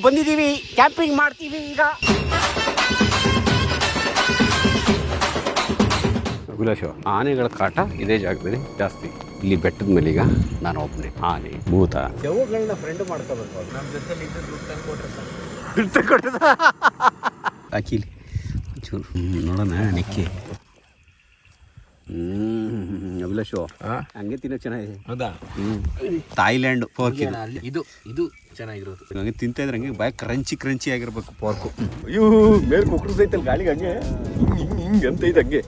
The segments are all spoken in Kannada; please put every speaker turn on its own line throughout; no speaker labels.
ಬಂದಿದ್ದೀವಿ, ಕ್ಯಾಂಪಿಂಗ್ ಮಾಡ್ತೀವಿ ಈಗ. ಅಭಿಲಾಷು, ಆನೆಗಳ ಕಾಟ ಇದೇ ಜಾಗದಲ್ಲಿ ಜಾಸ್ತಿ. ಇಲ್ಲಿ ಬೆಟ್ಟದ ಮೇಲೆ ಈಗ ನಾನು ಒಬ್ಬನೇ ಆನೆ ಭೂತ ದೆವ್ವಗಳನ್ನ ಫ್ರೆಂಡ್ ಮಾಡ್ಕೋಬೇಕು. ನಮ್ಮ ಜೊತೆಲಿ ದುಡ್ಡು ಕೊಟ್ಟದ ಹಾಕಿಲಿ ಚೂರು ನೋಡೋಣ ನೆಕ್ಕಿ. ಅಭಿಲಾಷು ಹಂಗೆ ತಿನ್ನೋ ಚೆನ್ನಾಗಿದೆ. ಹೌದಾ? ಥಾಯ್ಲ್ಯಾಂಡ್ ಪೋರ್ಕ್ ಇದು ಇದು ಚೆನ್ನಾಗಿರೋದು. ಹಂಗೆ ತಿಂತಾ ಇದ್ರೆ ಹಂಗೆ ಬಾಯ್ ಕ್ರಂಚಿ ಆಗಿರ್ಬೇಕು ಪೋರ್ಕು. ಅಯ್ಯೋ ಮೇಲೆ ಕುಕ್ರಸೈತಲ್ಲ ಗಾಳಿಗೆ ಹಂಗೆ ಹಿಂಗೆ ಅಂತ ಐತೆ ಹಂಗೆ.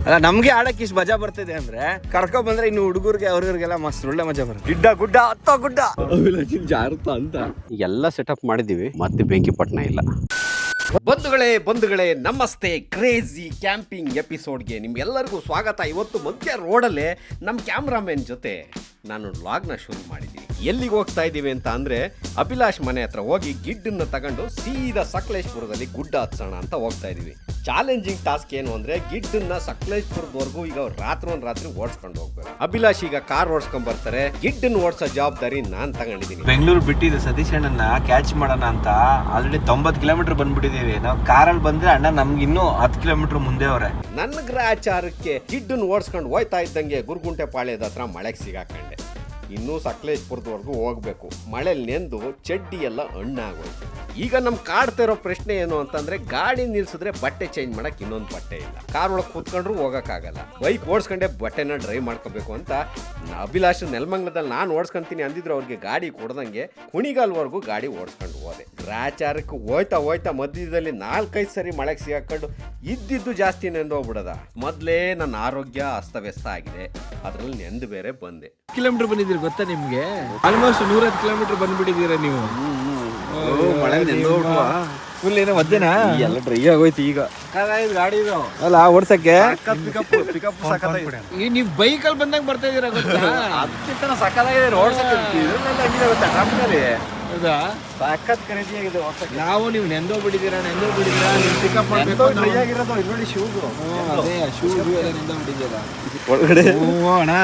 ಅಲ್ಲ ನಮ್ಗೆ ಆಡಕ್ಕೆ ಇಷ್ಟು ಮಜಾ ಬರ್ತಿದೆ ಅಂದ್ರೆ ಕರ್ಕೊ ಬಂದ್ರೆ ಇನ್ನು ಹುಡುಗರಿಗೆ ಅವ್ರಿಗೆಲ್ಲ ಮಸ್ತ್ ಒಳ್ಳೆ ಮಜಾ ಬರುತ್ತೆ. ಗುಡ್ಡ ಗುಡ್ಡ
ಅಭಿಲಾಷಿ ಜಾರುತ್ತಾ ಅಂತ ಎಲ್ಲ ಸೆಟಪ್ ಮಾಡಿದೀವಿ, ಮತ್ತೆ ಬೆಂಕಿ ಪಟ್ಟಣ ಇಲ್ಲ. ಬಂಧುಗಳೇ ನಮಸ್ತೆ. ಕ್ರೇಜಿ ಕ್ಯಾಂಪಿಂಗ್ ಎಪಿಸೋಡ್ಗೆ ನಿಮ್ಗೆಲ್ಲರಿಗೂ ಸ್ವಾಗತ. ಇವತ್ತು ಮಧ್ಯ ರೋಡಲ್ಲೇ ನಮ್ಮ ಕ್ಯಾಮ್ರಾಮನ್ ಜೊತೆ ನಾನು ವ್ಲಾಗ್ನ ಶುರು ಮಾಡಿದ್ದೀನಿ. ಎಲ್ಲಿಗೆ ಹೋಗ್ತಾ ಇದ್ದೀವಿ ಅಂತ ಅಂದರೆ ಅಭಿಲಾಷ್ ಮನೆ ಹತ್ರ ಹೋಗಿ ಗಿಡ್ಡನ್ನು ತಗೊಂಡು ಸೀದಾ ಸಕಲೇಶ್ಪುರದಲ್ಲಿ ಗುಡ್ಡ ಹತ್ಸೋಣ ಅಂತ ಹೋಗ್ತಾ ಇದ್ದೀವಿ. ಚಾಲೆಂಜಿಂಗ್ ಟಾಸ್ಕ್ ಏನು ಅಂದರೆ ಗಿಡ್ಡನ್ನ ಸಕಲೇಶ್ಪುರದವರೆಗೂ ಈಗ ರಾತ್ರಿ ಓಡಿಸ್ಕೊಂಡು ಹೋಗ್ಬೇಕು. ಅಭಿಲಾಷ್ ಈಗ ಕಾರ್ ಓಡಿಸ್ಕೊಂಡ್ ಬರ್ತಾರೆ, ಗಿಡ್ಡನ್ನು ಓಡಿಸೋ ಜವಾಬ್ದಾರಿ ನಾನು ತಗೊಂಡಿದ್ದೀನಿ.
ಬೆಂಗಳೂರು ಬಿಟ್ಟಿದೆ ಸತೀಶ್ ಅಣ್ಣನ ಕ್ಯಾಚ್ ಮಾಡೋಣ ಅಂತ. ಆಲ್ರೆಡಿ 90 ಕಿಲೋಮೀಟರ್ ಬಂದ್ಬಿಟ್ಟಿದ್ದೀವಿ. ನಾವು ಕಾರಲ್ಲಿ ಬಂದ್ರೆ ಅಣ್ಣ ನಮ್ಗೆ ಇನ್ನೂ 10 ಕಿಲೋಮೀಟರ್ ಮುಂದೆ ಅವರೇ.
ನನ್ನ ಗ್ರಾಚಾರಕ್ಕೆ ಗಿಡ್ಡನ್ನು ಓಡಿಸ್ಕೊಂಡು ಹೋಯ್ತಾ ಇದ್ದಂಗೆ ಗುರುಗುಂಟೆ ಪಾಳ್ಯದ ಹತ್ರ ಮಳೆಗೆ ಸಿಗಾಕೊಂಡೆ. ಇನ್ನೂ ಸಕಲೇಶ್ಪುರದವರೆಗೂ ಹೋಗ್ಬೇಕು. ಮಳೆಲಿ ನೆಂದು ಚಡ್ಡಿ ಎಲ್ಲ ಹಣ್ಣಾಗೋಯ್ತು. ಈಗ ನಮ್ಗೆ ಕಾಡ್ತಾ ಇರೋ ಪ್ರಶ್ನೆ ಏನು ಅಂತಂದ್ರೆ, ಗಾಡಿ ನಿಲ್ಸಿದ್ರೆ ಬಟ್ಟೆ ಚೇಂಜ್ ಮಾಡಕ್ ಇನ್ನೊಂದು ಬಟ್ಟೆ ಇಲ್ಲ. ಕಾರ್ ಒಳಗೆ ಕೂತ್ಕೊಂಡ್ರು ಹೋಗಕ್ಕಾಗಲ್ಲ. ಬೈಕ್ ಓಡಿಸ್ಕೊಂಡೆ ಬಟ್ಟೆನ ಡ್ರೈವ್ ಮಾಡ್ಕೋಬೇಕು ಅಂತ ಅಭಿಲಾಷ್ ನೆಲಮಂಗಲದಲ್ಲಿ ನಾನು ಓಡಿಸ್ಕೊಂತೀನಿ ಅಂದಿದ್ರು. ಅವ್ರಿಗೆ ಗಾಡಿ ಕೊಡ್ದಂಗೆ ಕುಣಿಗಾಲ್ವರೆಗೂ ಗಾಡಿ ಓಡಿಸ್ಕೊಂಡು ಹೋದೆ. ಗ್ರಾಚಾರಕ್ಕೆ ಹೋಯ್ತಾ ಮಧ್ಯದಲ್ಲಿ 4-5 ಸರಿ ಮಳೆಗೆ ಸಿಗಾಕೊಂಡು ಇದ್ದಿದ್ದು ಜಾಸ್ತಿ ನೆಂದೋಗ್ಬಿಡದ. ಮೊದಲೇ ನನ್ನ ಆರೋಗ್ಯ ಅಸ್ತವ್ಯಸ್ತ ಆಗಿದೆ, ಅದ್ರಲ್ಲಿ ನೆಂದು ಬೇರೆ ಬಂದೆ.
ಕಿಲೋಮೀಟರ್ ಬಂದಿದ್ದೀರಿ ಗೊತ್ತಾ ನಿಮ್ಗೆ? ಆಲ್ಮೋಸ್ಟ್ 110 ಕಿಲೋಮೀಟರ್ ಬಂದ್ಬಿಟ್ಟಿದ್ದೀರಾ ನೀವು.
ಮಳೆ
ಫುಲ್ ಏನೋ ಮಧ್ಯಾಹ್ನ
ಎಲ್ಲ ಡ್ರೈ ಆಗೋಯ್ತು. ಈಗ
ಗಾಡಿ ಅಲ್ಲ ಓಡ್ಸಕ್ಕೆ
ಪಿಕಪ್
ನೀವು ಬೈಕಲ್ಲಿ ಬಂದಾಗ ಬರ್ತಾ ಇದೀರಾ ಗೊತ್ತಾ?
ಅದಕ್ಕಿಂತ ಸಕ್ಕತ್ತಾಗಿದೆ ಓಡ್ಸಕ್ಕೆ.
ಹೌದಾ?
ಸಖತ್ ಖರೀದಿ ಆಗಿದೆ.
ನಾವು ನೀವು ನೆಂದೋಗ್ಬಿಟ್ಟಿದ್ದೀರಾ ಪಿಕಪ್
ನೋಡಿ ಶೂ
ಎಲ್ಲ ನೆಂದೋಗ್ಬಿಟ್ಟಿದ್ದೀರಾ
ಒಳಗಡೆ.
ಅಣ್ಣ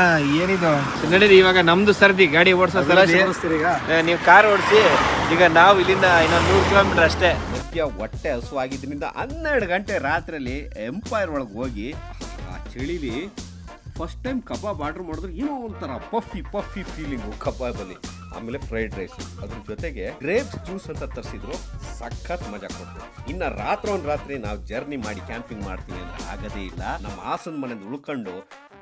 ಏನಿದು ನಡೀರಿ. ಇವಾಗ ನಮ್ದು ಸರ್ದಿ ಗಾಡಿ ಓಡಿಸೋ ಸರ್ದಿ. ನೀವು ಕಾರ್ ಓಡಿಸಿ. ಈಗ ನಾವು ಇಲ್ಲಿಂದ ಇನ್ನೊಂದು 100 ಕಿಲೋಮೀಟರ್ ಅಷ್ಟೇ.
ಹೊಟ್ಟೆ ಹಸುವಾಗಿದ್ದರಿಂದ 12 ಗಂಟೆ ರಾತ್ರಿಯಲ್ಲಿ ಎಂಪೈರ್ ಒಳಗೆ ಹೋಗಿ ಆ ಚಳಿಲಿ ಫಸ್ಟ್ ಟೈಮ್ ಕಬಾಬ್ ಆರ್ಡರ್ ಮಾಡಿದ್ರೆ ಏನೋ ಒಂಥರ ಪಫಿ ಫೀಲಿಂಗು ಕಬಾಬಲ್ಲಿ. ಆಮೇಲೆ ಫ್ರೈಡ್ ರೈಸ್, ಅದ್ರ ಜೊತೆಗೆ ಗ್ರೇಪ್ಸ್ ಜ್ಯೂಸ್ ಅಂತ ತರಿಸಿದ್ರು. ಸಖತ್ ಮಜಾ ಕೊಟ್ಟರು. ಇನ್ನು ರಾತ್ರಿ ನಾವು ಜರ್ನಿ ಮಾಡಿ ಕ್ಯಾಂಪಿಂಗ್ ಮಾಡ್ತೀವಿ ಅಂದ್ರೆ ಆಗೋದೇ ಇಲ್ಲ. ನಮ್ಮ ಹಾಸನ ಮನೆಯಿಂದ ಉಳ್ಕೊಂಡು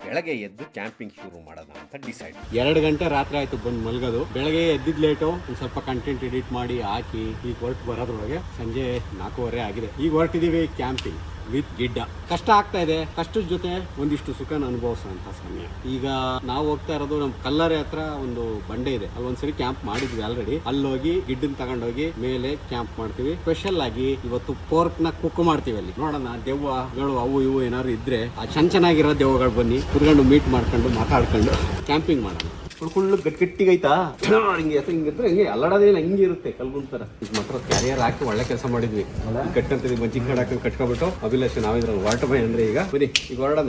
ಬೆಳಗ್ಗೆ ಎದ್ದು ಕ್ಯಾಂಪಿಂಗ್ ಶುರು ಮಾಡೋಣ ಅಂತ ಡಿಸೈಡ್. 2 ಗಂಟೆ ರಾತ್ರಿ ಆಯ್ತು ಬಂದು ಮಲ್ಗೋದು. ಬೆಳಗ್ಗೆ ಎದ್ದಿದ್ದು ಲೇಟು. ಒಂದು ಸ್ವಲ್ಪ ಕಂಟೆಂಟ್ ಎಡಿಟ್ ಮಾಡಿ ಹಾಕಿ ಈಗ ಹೊರಟು ಬರೋದ್ರೊಳಗೆ ಸಂಜೆ 4:15 ಆಗಿದೆ. ಈಗ ಹೊರಟಿದ್ದೀವಿ ಕ್ಯಾಂಪಿಂಗ್ ವಿತ್ ಗಿಡ್ಡ. ಕಷ್ಟ ಆಗ್ತಾ ಇದೆ, ಕಷ್ಟದ ಜೊತೆ ಒಂದಿಷ್ಟು ಸುಖನ ಅನುಭವಿಸೋಂಥ ಸಮಯ. ಈಗ ನಾವು ಹೋಗ್ತಾ ಇರೋದು ನಮ್ಮ ಕಲ್ಲರೆ ಹತ್ರ ಒಂದು ಬಂಡೆ ಇದೆ. ಅಲ್ಲಿ ಒಂದ್ಸರಿ ಕ್ಯಾಂಪ್ ಮಾಡಿದ್ವಿ ಆಲ್ರೆಡಿ. ಅಲ್ಲಿ ಹೋಗಿ ಗಿಡ್ಡನ್ ತಗೊಂಡೋಗಿ ಮೇಲೆ ಕ್ಯಾಂಪ್ ಮಾಡ್ತೀವಿ. ಸ್ಪೆಷಲ್ ಆಗಿ ಇವತ್ತು ಪೋರ್ಕ್ ನ ಕುಕ್ ಮಾಡ್ತೀವಿ. ಅಲ್ಲಿ ನೋಡೋಣ ದೆವ್ವಗಳು ಅವು ಇವು ಏನಾದ್ರು ಇದ್ರೆ ಆ ಚೆನ್ನಾಗಿರೋ ದೆವ್ವಗಳು ಬನ್ನಿ ಕುತ್ಕೊಂಡು ಮೀಟ್ ಮಾಡ್ಕೊಂಡು ಮಾತಾಡ್ಕೊಂಡು ಕ್ಯಾಂಪಿಂಗ್ ಮಾಡೋಣ. ಕುಳ್ಳು ಗಟ್ಟಿಗೈತಾ ಹಿಂಗೆ ಹಿಂಗಿದ್ರೆ ಹಿಂಗೆ ಅಲ್ಲಾಡೋದೇನು ಹಿಂಗೆ ಇರುತ್ತೆ ಕಲ್ಗುಂತರ. ಈಗ ಮಾತ್ರ ಕ್ಯಾರಿಯರ್ ಹಾಕಿ ಒಳ್ಳೆ ಕೆಲಸ ಮಾಡಿದ್ವಿ. ಗಟ್ಟಂತ ಮಂಚಿನ ಕಡೆ ಹಾಕೊಂಡು ಕಟ್ಕೊಬಿಟ್ಟು ಅಭಿಲಾಷ್ ನಾವಿದ್ರಲ್ಲಿ ವಾಟರ್ ಬೈ ಅಂದ್ರೆ ಈಗ ಬನ್ನಿ ಈಗ ಹೊರಡೋಣ.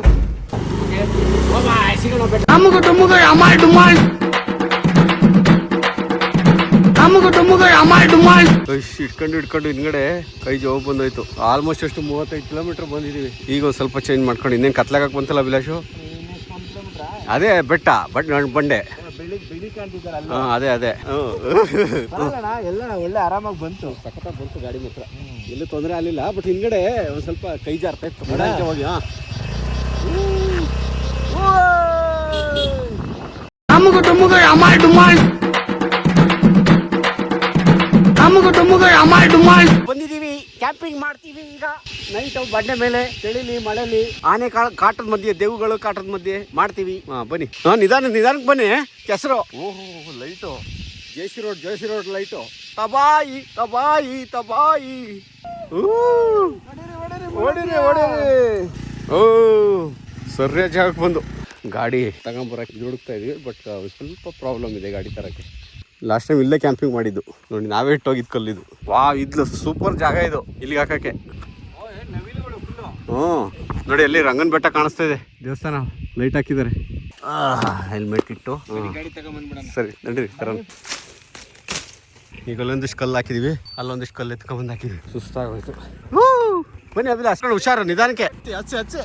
ಇಟ್ಕೊಂಡು ಹಿಂದ್ಗಡೆ ಕೈ ಜೋಬ್ ಬಂದೋಯ್ತು. ಆಲ್ಮೋಸ್ಟ್ ಎಷ್ಟು 35 ಕಿಲೋಮೀಟರ್ ಬಂದಿದೀವಿ. ಈಗ ಒಂದು ಸ್ವಲ್ಪ ಚೇಂಜ್ ಮಾಡ್ಕೊಂಡು ಇನ್ನೇನು ಕತ್ಲಾಗಕ್ಕೆ ಬಂತಲ್ಲ ಅಭಿಲಾಷು. ಅದೇ ಬೆಟ್ಟ ಬಂಡೆ. ಅದೇ
ಎಲ್ಲ ಒಳ್ಳೆ ಆರಾಮಾಗಿ ಬಂತು.
ಸಖತ್ತಾಗಿ ಬಂತು ಗಾಡಿ ಮಾತ್ರ. ಎಲ್ಲೂ ತೊಂದರೆ ಆಗಲಿಲ್ಲ. ಬಟ್ ಹಿಂದ್ಗಡೆ ಒಂದು ಸ್ವಲ್ಪ ಕೈ ಜಾರ್ತಾ ಇತ್ತು. ಹೋಗಿ ಬಂದಿದ್ದೀವಿ, ಕ್ಯಾಂಪಿಂಗ್ ಮಾಡ್ತೀವಿ ಈಗ. ನೈಟ್ ಬಂಡೆ ಮೇಲೆ ಚಳಿಲಿ ಮಳೆಲಿ ಆನೆ ಕಾಟದ ಮಧ್ಯೆ ದೆವ್ವಗಳು ಕಾಟದ ಮಧ್ಯೆ ಮಾಡ್ತೀವಿ. ಬನ್ನಿ ನಿಧಾನಕ್ಕೆ ಬನ್ನಿ. ಕೆಸರು ಲೈಟು ಜೇಸಿ ರೋಡ್ ಲೈಟು. ತಬಾಯಿ ಓಡಿರಿ. ಓ ಸರಿಯಾದ ಜಾಗಕ್ಕೆ ಬಂದು ಗಾಡಿ ತಗೊಂಬರಕ್ಕೆ ಹುಡುಕ್ತಾ ಇದೀವಿ. ಬಟ್ ಸ್ವಲ್ಪ ಪ್ರಾಬ್ಲಮ್ ಇದೆ ಗಾಡಿ ತರಕ್ಕೆ. ಲಾಸ್ಟ್ ಟೈಮ್ ಇಲ್ಲೇ ಕ್ಯಾಂಪಿಂಗ್ ಮಾಡಿದ್ದು ನೋಡಿ, ನಾವೇ ಇಟ್ಟೋಗಿದ್ದು ಕಲ್ಲಿದ್ದು. ಇದ್ಲು ಸೂಪರ್ ಜಾಗ ಇದು ಇಲ್ಲಿಗೆ ಹಾಕಕ್ಕೆ. ನೋಡಿ ಅಲ್ಲಿ ರಂಗನ ಬೆಟ್ಟ ಕಾಣಿಸ್ತಾ ಇದೆ. ದೇವಸ್ಥಾನ ಲೈಟ್ ಹಾಕಿದ್ದಾರೆ. ಹೆಲ್ಮೆಟ್ ಇಟ್ಟು ಸರಿ ನಡೀರಿ ತರ ಈಗ ಅಲ್ಲೊಂದಿಷ್ಟು ಕಲ್ಲು ಹಾಕಿದೀವಿ, ಅಲ್ಲೊಂದಿಷ್ಟು ಕಲ್ಲು ಎತ್ಕೊಂಡ್ಬಂದು ಹಾಕಿದ್ವಿ. ಸುಸ್ತಾಗೋಯ್ತು. ಬನ್ನಿ ಅದಿಲ್ಲ ಅಷ್ಟು ಹುಷಾರು, ನಿಧಾನಕ್ಕೆ ಹಚ್ಚೆ ಹಚ್ಚೆ.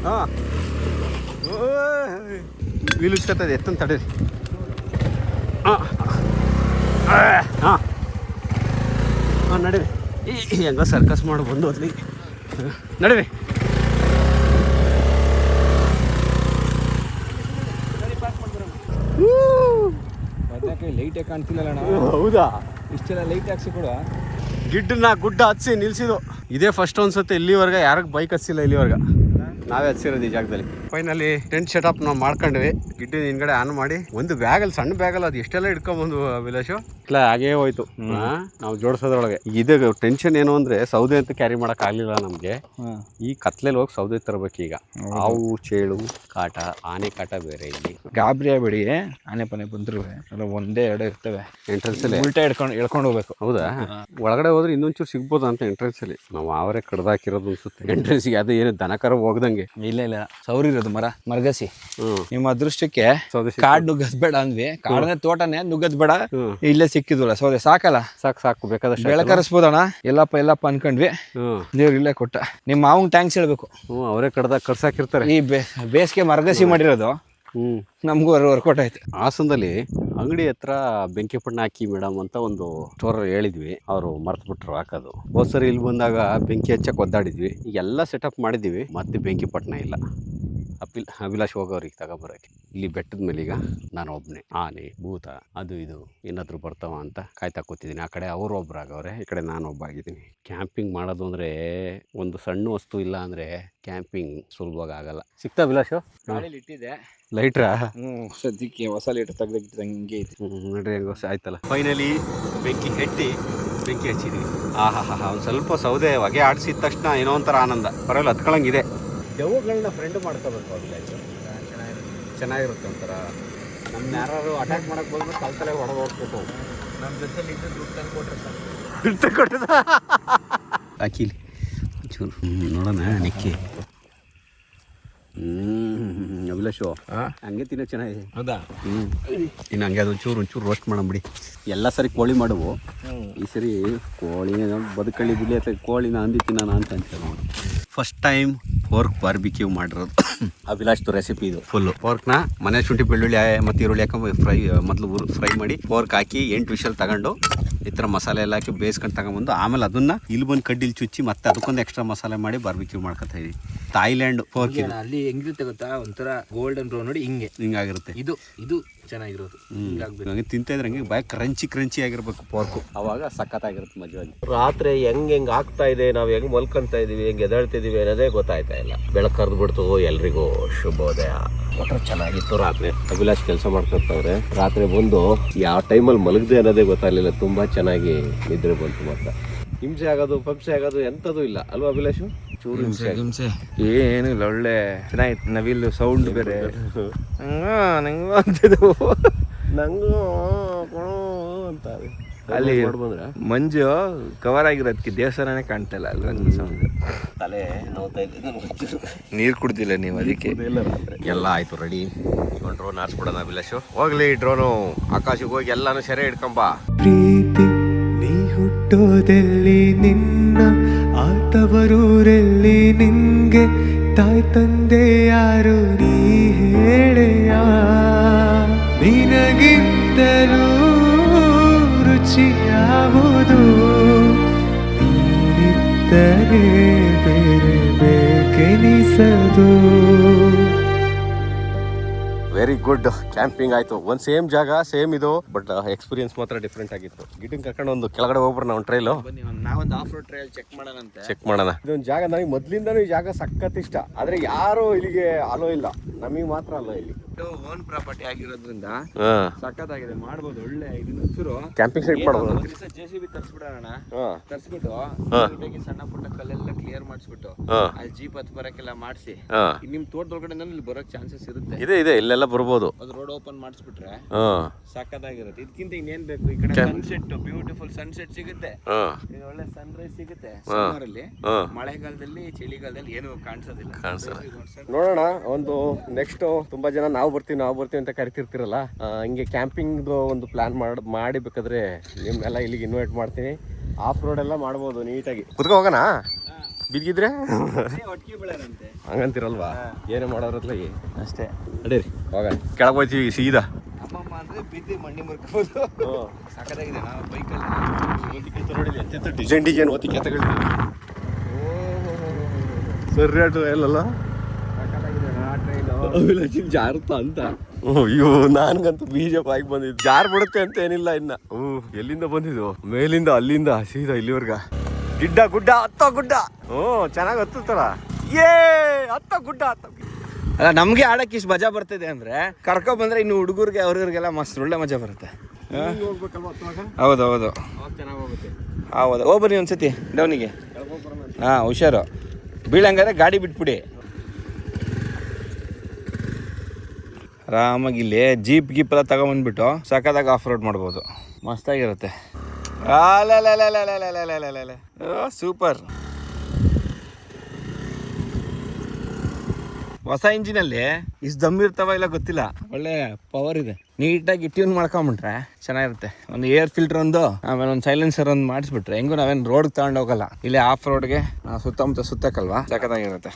ಹಾಂ ವೀಲಿಸ್ಕೊತದೆ, ಎತ್ತಂತ ತಡೀರಿ. ಹಾಂ ಹಾಂ ಹಾಂ ನಡೀರಿ. ಹೆಂಗ ಸರ್ಕಸ್ ಮಾಡಿ ಬಂದು ಅಲ್ಲಿ ನಡೀರಿ.
ಲೈಟೇ ಕಾಣ್ತಿಲ್ಲ.
ಹೌದಾ?
ಇಷ್ಟೆಲ್ಲ ಲೈಟ್ ಹಾಕ್ಸಿ ಕೂಡ
ಗಿಡ್ಡನ್ನ ಗುಡ್ಡ ಹಚ್ಚಿ ನಿಲ್ಸಿದ್ದು ಇದೇ ಫಸ್ಟ್ ಅನ್ಸುತ್ತೆ. ಇಲ್ಲಿವರೆಗೆ ಯಾರಿಗೆ ಬೈಕ್ ಹಚ್ಚಿಲ್ಲ, ಇಲ್ಲಿವರೆಗೆ ನಾವೇ ಹಚ್ಚಿರೋದು ಈ ಜಾಗದಲ್ಲಿ. ಫೈನಲಿ ಟೆಂಟ್ ಸೆಟಪ್ ನಾವು ಮಾಡ್ಕೊಂಡ್ವಿ. ಗಿಡ್ಡ ಹಿಂದ್ಗಡೆ ಆನ್ ಮಾಡಿ ಒಂದು ಬ್ಯಾಗಲ್ಲಿ, ಸಣ್ಣ ಬ್ಯಾಗಲ್ಲಿ ಅದು ಎಷ್ಟೆಲ್ಲ ಇಟ್ಕೊಂಡ್ಬಂದು ವಿಲಾಸು ಇಲ್ಲ ಹಾಗೇ ಹೋಯ್ತು ನಾವು ಜೋಡಿಸೋದ್ರೊಳಗೆ. ಇದು ಟೆನ್ಷನ್ ಏನು ಅಂದ್ರೆ ಸೌದೆ ಅಂತ ಕ್ಯಾರಿ ಮಾಡಕ್ ಆಗ್ಲಿಲ್ಲ ನಮ್ಗೆ. ಈ ಕತ್ಲೆಲ್ಲಿ ಹೋಗಿ ಸೌದೆ ತರಬೇಕು ಈಗ. ಹಾವು, ಚೇಳು ಕಾಟ, ಆನೆ ಕಾಟ ಬೇರೆ. ಇಲ್ಲಿ
ಗಾಬರಿ ಆಗ್ಬೇಡಿ, ಆನೆ ಪನೆ ಬಂದ್ರು ಎಲ್ಲ ಒಂದೇ ಎರಡು ಇರ್ತವೆ
ಎಂಟ್ರೆನ್ಸ್ ಅಲ್ಲಿ.
ಉಲ್ಟಾ ಎಳ್ಕೊಂಡು ಹೋಗ್ಬೇಕು.
ಹೌದಾ? ಒಳಗಡೆ ಹೋದ್ರೆ ಇನ್ನೊಂಚೂರು ಸಿಗ್ಬೋದು ಅಂತ ಎಂಟ್ರೆನ್ಸ್ ಅಲ್ಲಿ. ನಾವು ಅವರೇ ಕಡ್ದಾಕಿರೋದು ಅನ್ಸುತ್ತೆ ಎಂಟ್ರೆನ್ಸ್ಗೆ. ಅದು ಏನು ದನಕರ ಹೋಗ್ದಂಗೆ.
ಇಲ್ಲ ಸೌರಿರೋದು ಮರಗಸಿ. ನಿಮ್ಮ ಅದೃಷ್ಟಕ್ಕೆ ಕಾಡ್ ನುಗ್ಗದ್ ಬೇಡ ಅಂದ್ವಿ. ಕಾಡನೆ ತೋಟನೇ ನುಗ್ಗದ್ ಬೇಡ, ಇಲ್ಲೇ ಸಿಕ್ಕಿದ್ವಲ್ಲ ಸೌದೆ. ಸಾಕಲ್ಲ?
ಸಾಕು ಬೇಕಾದಷ್ಟು
ಬೆಳಕರಿಸ್ಬೋದಣ. ಎಲ್ಲಪ್ಪ ಅನ್ಕೊಂಡ್ವಿ. ದೇವ್ರು ಇಲ್ಲೇ ಕೊಟ್ಟ. ನಿಮ್ಮ ಮಾವಂಗ್ ಟ್ಯಾಂಕ್ಸ್ ಹೇಳ್ಬೇಕು.
ಅವರೇ ಕಡ್ಸಾಕಿರ್ತಾರೆ.
ಈ ಬೇಸಿಗೆ ಮರಗಸಿ ಮಾಡಿರೋದು ನಮಗೂ ವರ್ಕೌಟ್ ಆಯ್ತು.
ಹಾಸನದಲ್ಲಿ ಅಂಗಡಿ ಹತ್ರ ಬೆಂಕಿ ಪಣ್ಣ ಹಾಕಿ ಮೇಡಮ್ ಅಂತ ಒಂದು ಸ್ಟೋರ್ ಹೇಳಿದ್ವಿ. ಅವರು ಮರ್ತು ಬಿಟ್ರು ಹಾಕೋದು. ಹೋದ್ ಸರಿ ಇಲ್ಲಿ ಬಂದಾಗ ಬೆಂಕಿ ಹಚ್ಚಕ್ಕೆ ಒದ್ದಾಡಿದ್ವಿ. ಈಗ ಎಲ್ಲ ಸೆಟಪ್ ಮಾಡಿದ್ವಿ, ಮತ್ತೆ ಬೆಂಕಿ ಪಟ್ಟಣ ಇಲ್ಲ. ಅಭಿಲಾಷ್ ಹೋಗೋರಿಗೆ ತಗೊಬರೋಕೆ. ಇಲ್ಲಿ ಬೆಟ್ಟದ ಮೇಲೆ ಈಗ ನಾನು ಒಬ್ಬನೇ. ಆನೆ, ಭೂತ, ಅದು ಇದು ಏನಾದರೂ ಬರ್ತಾವ ಅಂತ ಕಾಯ್ತಾ ಕೂತಿದ್ದೀನಿ. ಆ ಕಡೆ ಅವರು ಒಬ್ಬರಾಗವ್ರೆ, ಈ ಕಡೆ ನಾನು ಒಬ್ಬ ಆಗಿದ್ದೀನಿ. ಕ್ಯಾಂಪಿಂಗ್ ಮಾಡೋದು ಅಂದರೆ ಒಂದು ಸಣ್ಣ ವಸ್ತು ಇಲ್ಲ ಅಂದರೆ ಕ್ಯಾಂಪಿಂಗ್ ಸುಲಭವಾಗಿ ಆಗಲ್ಲ. ಸಿಗ್ತಾ ಅಭಿಲಾಷು?
ಇಟ್ಟಿದೆ
ಲೈಟ್ರಾ?
ಸದ್ಯಕ್ಕೆ ಹೊಸ ಲೈಟ್ ತೆಗ್ದಿಟ್ಟಿದ್ದೆ, ಹಿಂಗೆ ಐತಿ.
ನೋಡ್ರಿ ಹೆಂಗ ಆಯ್ತಲ್ಲ. ಫೈನಲಿ ಬೆಂಕಿ ಹಚ್ಚಿದ್ವಿ. ಒಂದು ಸ್ವಲ್ಪ ಸೌದೆ ಹೊಗೆ ಆಡಿಸಿದ ತಕ್ಷಣ ಏನೋ ಒಂಥರ ಆನಂದ. ಪರವಾಗಿಲ್ಲ, ಹತ್ಕೊಳಂಗಿದೆ. ದೆವ್ವಗಳನ್ನ ಫ್ರೆಂಡ್ ಮಾಡ್ಕೋಬೇಕು. ಚೆನ್ನಾಗಿರುತ್ತೆ ಒಂಥರ. ನಮ್ಮ ಯಾರು ಅಟ್ಯಾಕ್ ಮಾಡಕ್ಕೆ ಬಂದ್ರೆ ಕಲ್ತಲೆ ಹೊಡೆದು ಹೋಗ್ಬೇಕು.
ನಮ್ಮ ಜೊತೆಲಿ
ಕೊಟ್ಟದ ಹಾಕಿಲಿ ಚೂರು ನೋಡೋಣ ನೆಕ್ಕಿ. ಅಭಿಲಾಷು ಹಂಗೆ ತಿನ್ನೋ ಚೆನ್ನಾಗಿದೆ.
ಹೌದಾ?
ಇನ್ನು ಹಂಗೆ ಅದು ಒಂಚೂರು ರೋಸ್ಟ್ ಮಾಡಂಬಿಡಿ. ಎಲ್ಲ ಸರಿ ಕೋಳಿ ಮಾಡುವು, ಈ ಸರಿ ಕೋಳಿ ಬದುಕಳ್ಳಿ ಬಿಡಿ ಅಥವಾ ಕೋಳಿನ ಅಂದಿ ತಿನ್ನೋಣ ಅಂತ ನೋಡಿ. ಫಸ್ಟ್ ಟೈಮ್ ಪೋರ್ಕ್ ಬಾರ್ಬಿಕ್ಯೂ ಮಾಡಿರೋದು ಅಭಿಲಾಷ್ದು ರೆಸಿಪಿ ಇದು. ಫುಲ್ಲು ಪೋರ್ಕ್ನ ಮನೆ ಶುಂಠಿ ಬೆಳ್ಳುಳ್ಳಿ ಮತ್ತು ಈರುಳ್ಳಿ ಹಾಕೊಂಡು ಫ್ರೈ ಮಾಡಿ ಪೋರ್ಕ್ ಹಾಕಿ 8 ವಿಷಲ್ ತಗೊಂಡು ಈ ಥರ ಮಸಾಲೆ ಎಲ್ಲ ಹಾಕಿ ಬೇಯಿಸ್ಕೊಂಡು ತಗೊಂಬಂದು ಆಮೇಲೆ ಅದನ್ನು ಇಲ್ಲಿ ಬಂದು ಕಡ್ಡಿಲಿ ಚುಚ್ಚಿ ಮತ್ತೆ ಅದಕ್ಕೊಂದು ಎಕ್ಸ್ಟ್ರಾ ಮಸಾಲೆ ಮಾಡಿ ಬಾರ್ಬಿಕ್ಯೂ ಮಾಡ್ಕೊತಾ ಇದೀವಿ. ಥಾಯ್ಲ್ಯಾಂಡ್ ಪೋರ್ಕ್
ಅಲ್ಲಿ ಹೆಂಗಿರುತ್ತೆ ಗೊತ್ತಾ, ಒಂಥರ ಗೋಲ್ಡನ್ ಬ್ರೌನ್ ನೋಡಿ
ಹಿಂಗಾಗಿರುತ್ತೆ.
ಇದು ಚೆನ್ನಾಗಿರೋದು.
ಹಂಗೆ ತಿಂತಾ ಇದ್ರೆ ಹಂಗೆ ಬಾಯ್ ಕ್ರಂಚಿ ಆಗಿರ್ಬೇಕು ಪೋರ್ಕು. ಅವಾಗ ಸಖತ್ತಾಗಿರುತ್ತೆ ಮಜವಾಗಿ. ರಾತ್ರಿ ಹೆಂಗೆ ಆಗ್ತಾ ಇದೆ, ನಾವು ಹೆಂಗೆ ಮಲ್ಕೊಂತ ಇದೀವಿ, ಹೆಂಗೆ ಎದಾಳ್ತಿದೀವಿ ಅನ್ನೋದೇ ಗೊತ್ತಾಯ್ತಾ ಇಲ್ಲ. ಬೆಳಕು ಕರೆದು ಬಿಡ್ತು. ಎಲ್ರಿಗೂ ಶುಭೋದಯ. ಒಟ್ರೆ ಚೆನ್ನಾಗಿತ್ತು ರಾತ್ರಿ. ಅಭಿಲಾಷ್ ಕೆಲಸ ಮಾಡ್ಕೊತವ್ರೆ. ರಾತ್ರಿ ಬಂದು ಯಾವ ಟೈಮಲ್ಲಿ ಮಲಗದೆ ಅನ್ನೋದೇ ಗೊತ್ತಾಗಲಿಲ್ಲ. ತುಂಬಾ ಚೆನ್ನಾಗಿ ನಿದ್ರೆ ಬಂತು. ಮತ್ತೆ ಹಿಂಸೆ ಆಗೋದು ಪಂಸೆ ಆಗೋದು ಎಂಥದ್ದು ಇಲ್ಲ ಅಲ್ವಾ ಅಭಿಲಾಷು? ಚೂರು ಹಿಂಸೆ
ಏನಿಲ್ಲ, ಒಳ್ಳೆ ಚೆನ್ನಾಗಿತ್ತು. ನವಿಲು ಸೌಂಡ್ ಬೇರೆ ನಂಗೂ ಅಂತಿದ್ದು
ನಂಗೂ ಅಂತ.
ಅಲ್ಲಿ ಬಂದ್ರೆ ಮಂಜು ಕವರ್ ಆಗಿರೋದಕ್ಕೆ ದೇವಸ್ಥಾನನೇ ಕಾಣ್ತಾ ಇಲ್ಲ ಅಲ್ಲಿ.
ತಲೆ ನೋವ್ತಾ ಇದೆ.
ನೀರು ಕುಡ್ದಿಲ್ಲ ನೀವು, ಅದಕ್ಕೆ
ಎಲ್ಲ ಆಯ್ತು ರೆಡಿ. ಒಂದು ಡ್ರೋನ್ ಹಾರಿಸ್ಬಿಡೋಣ ಅಭಿಲಾಷು. ಹೋಗ್ಲಿ ಡ್ರೋನು ಆಕಾಶಕ್ಕೆ ಹೋಗಿ ಎಲ್ಲಾನು ಸೆರೆ ಹಿಡ್ಕೊಂಬ.
ಪ್ರೀತಿ ನೀ ಹುಟ್ಟೋದೆಲ್ಲಿ, ನಿನ್ನ ಆತವರೂರೆಲ್ಲಿ, ನಿನ್ಗೆ ತಾಯಿ ತಂದೆ ಯಾರು ನೀ ಹೇಳೆಯ, ನಿನಗಿಂತಲೂ ರುಚಿ ಯಾವುದು, ನೀನಿದ್ದರೆ ಬೇರೆ ಬೇಕೆನಿಸದು.
Very good. ಕ್ಯಾಂಪಿಂಗ್ ಆಯ್ತು. ಒಂದು ಸೇಮ್ ಜಾಗ ಸೇಮ್ ಇದು, ಬಟ್ ಎಕ್ಸ್ಪೀರಿಯನ್ಸ್ ಮಾತ್ರ ಡಿಫ್ರೆಂಟ್ ಆಗಿತ್ತು. ಗಿಡನ್ ಕರ್ಕೊಂಡು ಒಂದು ಕೆಳಗಡೆ ಹೋಗ್ಬಿಡ ನಾವು ಟ್ರೈಲು.
ನಾವೊಂದು ಆಫ್ ರೋಡ್ ಟ್ರೈಲ್ ಚೆಕ್ ಮಾಡೋಣ.
ಇದೊಂದು ಜಾಗ ನನಗೆ ಮೊದ್ಲಿಂದಾನು ಈ ಜಾಗ ಸಖತ್ ಇಷ್ಟ. ಆದ್ರೆ ಯಾರು ಇಲ್ಲಿಗೆ ಅಲೋ ಇಲ್ಲ, ನಮಗೆ ಮಾತ್ರ ಅಲೋ ಇಲ್ಲಿ.
ಓನ್ ಪ್ರಾಪರ್ಟಿ ಆಗಿರೋದ್ರಿಂದ ಸಖತ್ತಾಗಿದೆ. ಮಾಡ್ಬೋದು. ಒಳ್ಳೆ ಇದನ್ನ ಹಸಿರು
ಕ್ಯಾಂಪಿಂಗ್ ಸೈಟ್ ಮಾಡ್ಬೋದು.
JCB ತರಿಸ್ಬಿಡೋಣ. ತರಿಸ್ಬಿಟ್ಟು ಸಣ್ಣ ಪುಟ್ಟ ಕಲ್ಲೆಲ್ಲ ಕ್ಲಿಯರ್ ಮಾಡಿಸ್ಬಿಟ್ಟು ಅಲ್ಲಿ ಜೀಪ್ ಹತ್ತು ಬರಕ್ಕೆಲ್ಲ ಮಾಡಿಸಿ ನಿಮ್ ತೋಟದೊಳಗಡೆ ಇಲ್ಲಿ ಬರೋಕ್ ಚಾನ್ಸಸ್ ಇರುತ್ತೆ.
ಇದೆ ಇಲ್ಲೆಲ್ಲ ಅಲ್ಲೆಲ್ಲ ಬರ್ಬೋದು.
ಅದು ರೋಡ್ ಓಪನ್ ಮಾಡಿಸ್ಬಿಟ್ರೆ
ಹಾಂ
ಸಕ್ಕತ್ತಾಗಿರುತ್ತೆ. ಇದಕ್ಕಿಂತ ಇನ್ನೇನ್ ಬೇಕು? ಈ ಕಡೆ ಸನ್ಸೆಟ್, ಬ್ಯೂಟಿಫುಲ್ ಸನ್ಸೆಟ್ ಸಿಗುತ್ತೆ, ಇದು ಒಳ್ಳೆ ಸನ್ರೈಸ್ ಸಿಗುತ್ತೆ. ಸಮ್ಮರ್ ಅಲ್ಲಿ, ಮಳೆಗಾಲದಲ್ಲಿ, ಚಳಿಗಾಲದಲ್ಲಿ ಏನು ಕಾಣಿಸೋದಿಲ್ಲ.
ನೋಡೋಣ. ಒಂದು ನೆಕ್ಸ್ಟ್ ತುಂಬಾ ಜನ ನಾವು ಬರ್ತೀವಿ ಅಂತ ಕರಿತಿರ್ತಿರಲ್ಲ, ಹಿಂಗೆ ಕ್ಯಾಂಪಿಂಗ್ ಒಂದು ಪ್ಲಾನ್ ಮಾಡಿ ಬೇಕಾದ್ರೆ ನಿಮ್ನೆಲ್ಲ ಇಲ್ಲಿಗೆ ಇನ್ವೈಟ್ ಮಾಡ್ತೀನಿ. ಆಫ್ ರೋಡ್ ಎಲ್ಲ ಮಾಡ್ಬೋದು ನೀಟಾಗಿ. ಕುತ್ಕೊ ಹೋಗೋಣ ಬಿದ್ದಿದ್ರೆ
ಒಟ್ಟಿಗೆ ಬೆಳೆರಂತೆ
ಹಂಗಂತಿರಲ್ವಾ? ಏನೇ ಮಾಡೋರತ್ಲ
ಅಷ್ಟೇ.
ನಡೀರಿ ಹೋಗೋಣ. ಕೆಳಗೆ ಹೋಗ್ತೀವಿ ಸೀದಾ.
ಅಮ್ಮಮ್ಮ ಅಂದ್ರೆ ಬಿದ್ದು ಮಂಡಿ ಮುರ್ಕೋಬೋದು. ಸಕ್ಕತ್ತಾಗಿದೆ. ನಾವು ಬೈಕಲ್ಲಿ
ಡಿಸೈನ್ ಓದಿ ಕೆತ್ತಗಳಿದ್ದೀವಿ. ಸರಿ ಆಟು ಎಲ್ಲಲ್ಲ ಜಾರುತ್ತ ಅಂತ. ಅಯ್ಯೋ ನನ್ಗಂತೂ ಬೀಜಪ್ಪ ಆಗಿ ಬಂದಿದ್ದು. ಜಾರ್ ಬಿಡುತ್ತೆ ಅಂತ ಏನಿಲ್ಲ ಇನ್ನ. ಎಲ್ಲಿಂದ ಬಂದಿದ್ದು? ಮೇಲಿಂದ ಅಲ್ಲಿಂದ ಸೀದಾ ಇಲ್ಲಿವರ್ಗ. ಗುಡ್ಡ ಹತ್ತೋ ಗುಡ್ಡ. ಚೆನ್ನಾಗಿ ಹತ್ತುತ್ತಲ್ಲ. ಹತ್ತೋ ಗುಡ್ಡ ಹತ್ತ.
ಅಲ್ಲ, ನಮ್ಗೆ ಆಡಕ್ಕೆ ಇಷ್ಟು ಮಜಾ ಬರ್ತಿದೆ ಅಂದ್ರೆ ಕರ್ಕೊ ಬಂದ್ರೆ ಇನ್ನು ಹುಡುಗರಿಗೆ ಅವ್ರಿಗೆಲ್ಲ ಮಸ್ತ್ ಒಳ್ಳೆ ಮಜಾ ಬರುತ್ತೆ. ಹೌದೌದು,
ಚೆನ್ನಾಗಿ ಹೋಗುತ್ತೆ.
ಹೌದು, ಹೋಗ್ಬನ್ನಿ ಒಂದ್ಸತಿ ಡೌನಿಗೆ. ಹಾಂ, ಹುಷಾರು. ಬೀಳಂಗಾದ್ರೆ ಗಾಡಿ ಬಿಟ್ಬಿಡಿ. ಆರಾಮಾಗಿ ಇಲ್ಲಿ ಜೀಪ್ ಗೀಪ್ ಎಲ್ಲ ತಗೊಂಬಂದ್ಬಿಟ್ಟು ಸಕ್ಕದಾಗ ಆಫ್ ರೋಡ್ ಮಾಡ್ಬೋದು. ಮಸ್ತಾಗಿರುತ್ತೆ. ಸೂಪರ್. ಹೊಸ ಇಂಜಿನಲ್ಲಿ ಇಷ್ಟು ದಮ್ ಇರ್ತಾವ ಇಲ್ಲ ಗೊತ್ತಿಲ್ಲ. ಒಳ್ಳೆ ಪವರ್ ಇದೆ. ನೀಟಾಗಿ ಟ್ಯೂನ್ ಮಾಡ್ಕೊಂಬಿಟ್ರೆ ಚೆನ್ನಾಗಿರುತ್ತೆ. ಒಂದು ಏರ್ ಫಿಲ್ಟರ್ ಒಂದು, ಆಮೇಲೆ ಒಂದು ಸೈಲೆನ್ಸರ್ ಒಂದು ಮಾಡಿಸ್ಬಿಟ್ರೆ ಹೆಂಗು ನಾವೇನು ರೋಡ್ಗೆ ತಗೊಂಡು ಹೋಗಲ್ಲ. ಇಲ್ಲೇ ಆಫ್ ರೋಡ್ಗೆ ಸುತ್ತಮುತ್ತ ಸುತ್ತಕ್ಕಲ್ವಾ, ಸಕ್ಕತ್ತಾಗಿರುತ್ತೆ.